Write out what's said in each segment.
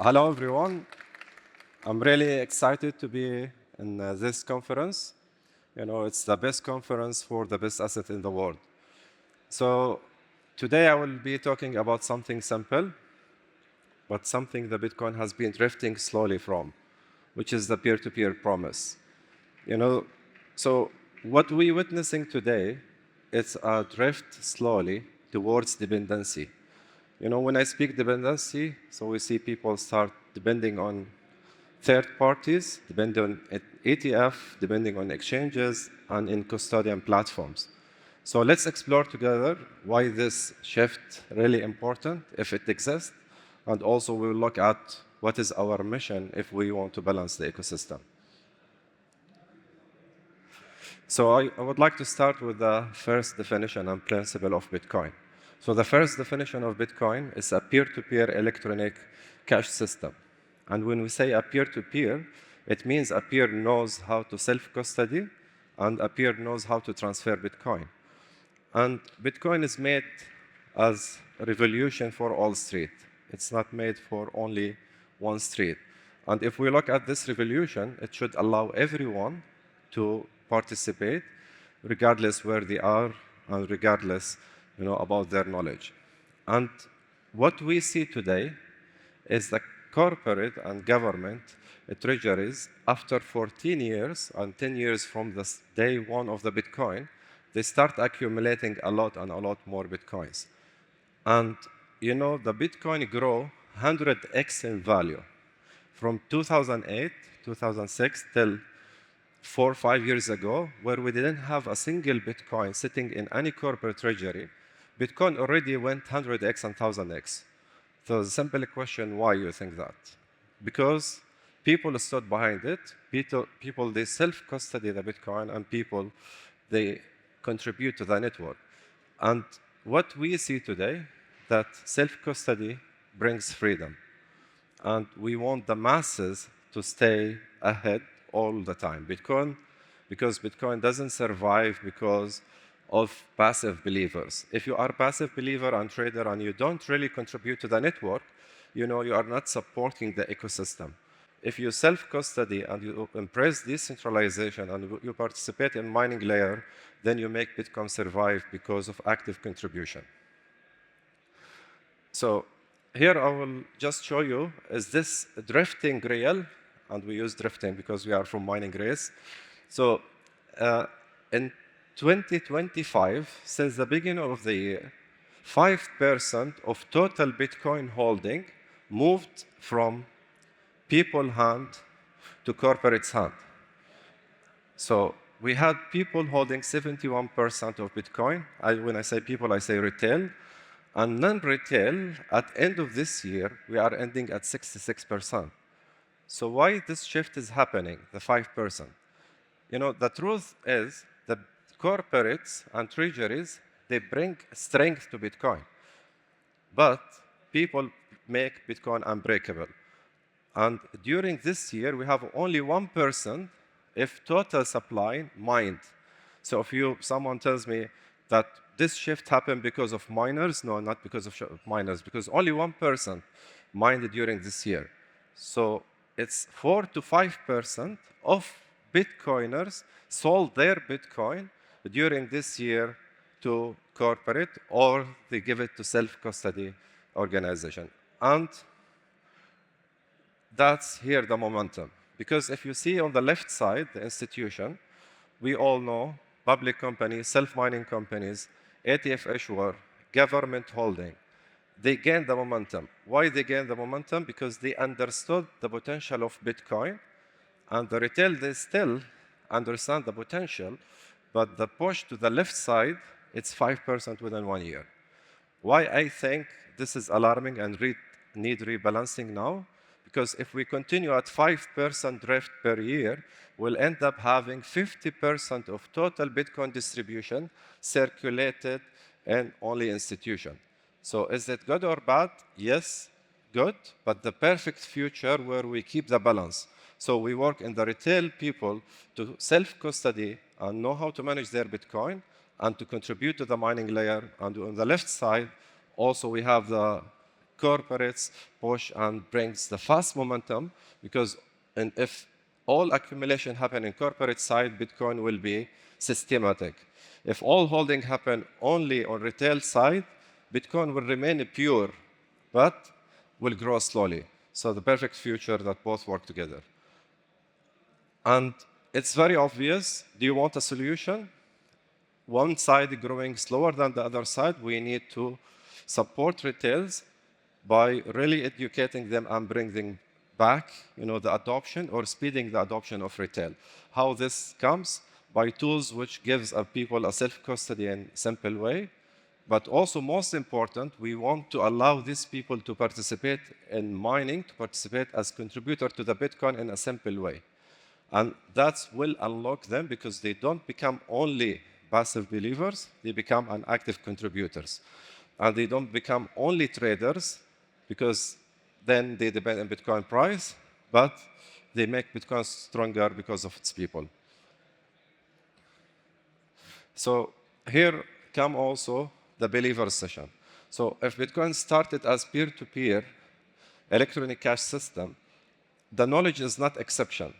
Hello, everyone. I'm really excited to be in this conference. It's the best conference for the best asset in the world. So today I will be talking about something simple, but something the Bitcoin has been drifting slowly from, which is the peer-to-peer promise. You know, so what we're witnessing today is a drift slowly towards dependency. When I speak dependency, so we see people start depending on third parties, depending on ETF, depending on exchanges, and in custodian platforms. So let's explore together why this shift really important, if it exists, and also we'll look at what is our mission if we want to balance the ecosystem. So I would like to start with the first definition and principle of Bitcoin. So the first definition of Bitcoin is a peer-to-peer electronic cash system. And when we say a peer-to-peer, it means a peer knows how to self-custody and a peer knows how to transfer Bitcoin. And Bitcoin is made as a revolution for all street. It's not made for only one street. And if we look at this revolution, it should allow everyone to participate, regardless where they are and regardless, about their knowledge. And what we see today is the corporate and government treasuries, after 14 years and 10 years from the day one of the Bitcoin, they start accumulating a lot and a lot more Bitcoins. And the Bitcoin grow 100x in value from 2008, 2006 till 4 or 5 years ago, where we didn't have a single Bitcoin sitting in any corporate treasury. Bitcoin already went 100x and 1000x. So the simple question, why you think that? Because people stood behind it, people they self-custody the Bitcoin, and people, they contribute to the network. And what we see today, that self-custody brings freedom. And we want the masses to stay ahead all the time. Because Bitcoin doesn't survive because of passive believers. If you are a passive believer and trader and you don't really contribute to the network, you are not supporting the ecosystem. If you self-custody and you embrace decentralization and you participate in mining layer, then you make Bitcoin survive because of active contribution. So here I will just show you, is this drifting real? And we use drifting because we are from mining race. So in 2025, since the beginning of the year, 5% of total Bitcoin holding moved from people hand to corporate's hand. So we had people holding 71% of Bitcoin. When I say people, I say retail. And non-retail, at end of this year, we are ending at 66%. So why this shift is happening, the 5%? The truth is that corporates and treasuries, they bring strength to Bitcoin. But people make Bitcoin unbreakable. And during this year, we have only 1% if total supply mined. So if someone tells me that this shift happened because of miners, no, not because of miners, because only 1% mined during this year. So it's 4 to 5% of Bitcoiners sold their Bitcoin during this year to corporate, or they give it to self-custody organization. And that's here the momentum. Because if you see on the left side, the institution, we all know public companies, self-mining companies, ETF issuer, government holding, they gained the momentum. Why they gained the momentum? Because they understood the potential of Bitcoin, and the retail, they still understand the potential, but the push to the left side, it's 5% within 1 year. Why I think this is alarming and need rebalancing now? Because if we continue at 5% drift per year, we'll end up having 50% of total Bitcoin distribution circulated in only institution. So is it good or bad? Yes, good, but the perfect future where we keep the balance. So we work in the retail people to self-custody and know how to manage their Bitcoin and to contribute to the mining layer. And on the left side, also we have the corporates push and brings the fast momentum, because if all accumulation happen in corporate side, Bitcoin will be systematic. If all holding happen only on retail side, Bitcoin will remain pure, but will grow slowly. So the perfect future that both work together. And it's very obvious. Do you want a solution? One side growing slower than the other side, we need to support retails by really educating them and bringing back the adoption or speeding the adoption of retail. How this comes? By tools which gives people a self-custody in simple way. But also, most important, we want to allow these people to participate in mining, to participate as contributor to the Bitcoin in a simple way. And that will unlock them because they don't become only passive believers, they become an active contributors. And they don't become only traders because then they depend on Bitcoin price, but they make Bitcoin stronger because of its people. So here come also the believer session. So if Bitcoin started as peer-to-peer electronic cash system, the knowledge is not exception.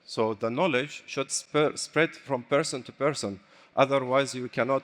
So the knowledge should spread from person to person. Otherwise, you cannot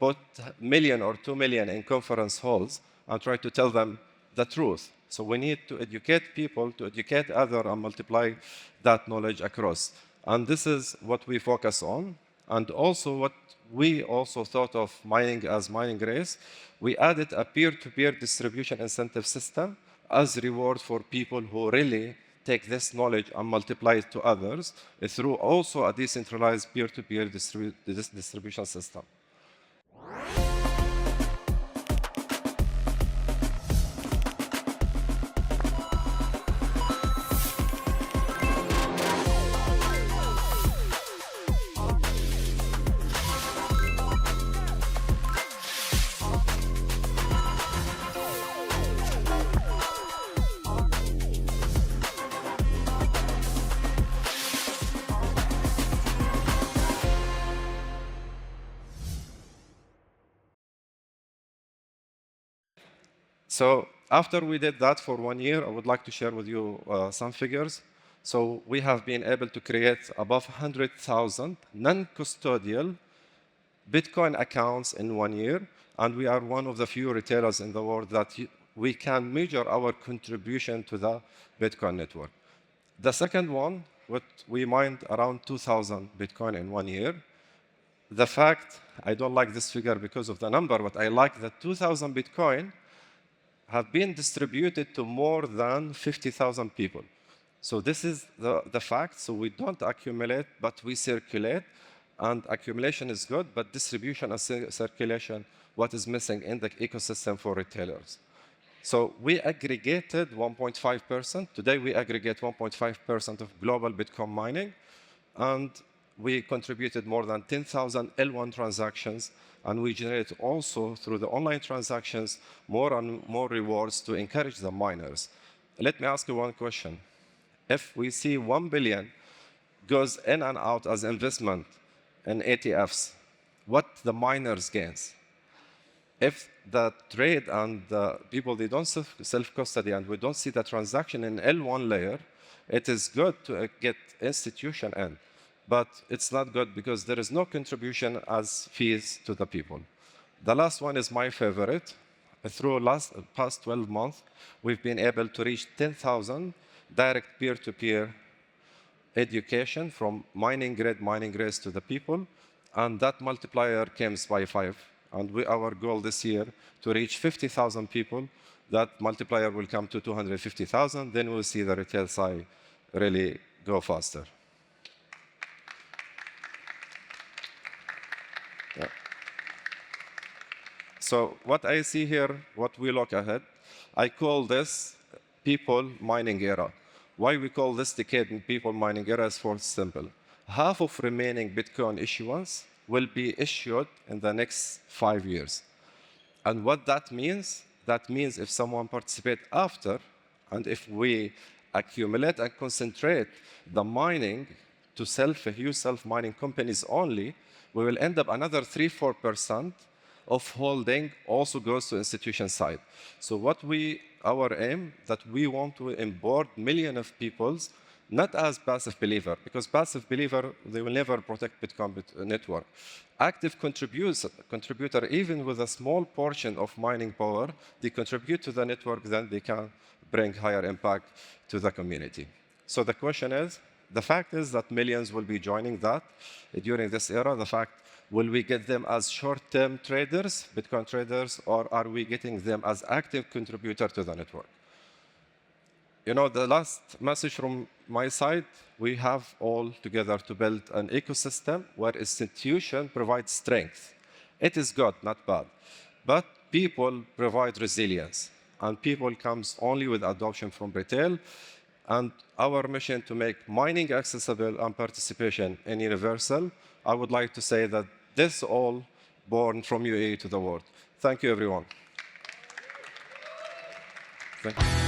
put 1 million or 2 million in conference halls and try to tell them the truth. So we need to educate people, to educate others, and multiply that knowledge across. And this is what we focus on. And also what we also thought of mining as mining race, we added a peer-to-peer distribution incentive system as reward for people who really take this knowledge and multiply it to others through also a decentralized peer-to-peer distribution system. So after we did that for 1 year, I would like to share with you some figures. So we have been able to create above 100,000 non-custodial Bitcoin accounts in 1 year, and we are one of the few retailers in the world that we can measure our contribution to the Bitcoin network. The second one, what we mined around 2,000 Bitcoin in 1 year. The fact, I don't like this figure because of the number, but I like that 2,000 Bitcoin have been distributed to more than 50,000 people. So this is the fact. So we don't accumulate, but we circulate. And accumulation is good, but distribution and circulation, what is missing in the ecosystem for retailers. So we aggregated 1.5%. Today we aggregate 1.5% of global Bitcoin mining. And we contributed more than 10,000 L1 transactions, and we generate also through the online transactions more and more rewards to encourage the miners. Let me ask you one question. If we see 1 billion goes in and out as investment in ETFs, what the miners gains? If the trade and the people, they don't self-custody and we don't see the transaction in L1 layer, it is good to get institution in. But it's not good because there is no contribution as fees to the people. The last one is my favorite. Through past 12 months, we've been able to reach 10,000 direct peer-to-peer education from mining race to the people, and that multiplier comes by 5. And our goal this year to reach 50,000 people, that multiplier will come to 250,000, then we'll see the retail side really go faster. Yeah. So what I see here, what we look ahead, I call this people mining era. Why we call this decade people mining era is for simple. Half of remaining Bitcoin issuance will be issued in the next 5 years. And what that means if someone participates after, and if we accumulate and concentrate the mining to huge self-mining companies only, we will end up another 3-4% of holding also goes to institution side. So our aim that we want to onboard millions of people, not as passive believer, because passive believer, they will never protect Bitcoin network. Active contributor, even with a small portion of mining power, they contribute to the network, then they can bring higher impact to the community. So the question is, the fact is that millions will be joining that during this era. The fact, will we get them as short-term traders, Bitcoin traders, or are we getting them as active contributor to the network? The last message from my side, we have all together to build an ecosystem where institution provides strength. It is good, not bad. But people provide resilience. And people comes only with adoption from retail. And our mission to make mining accessible and participation in universal, I would like to say that this all born from UAE to the world. Thank you, everyone. Thank you.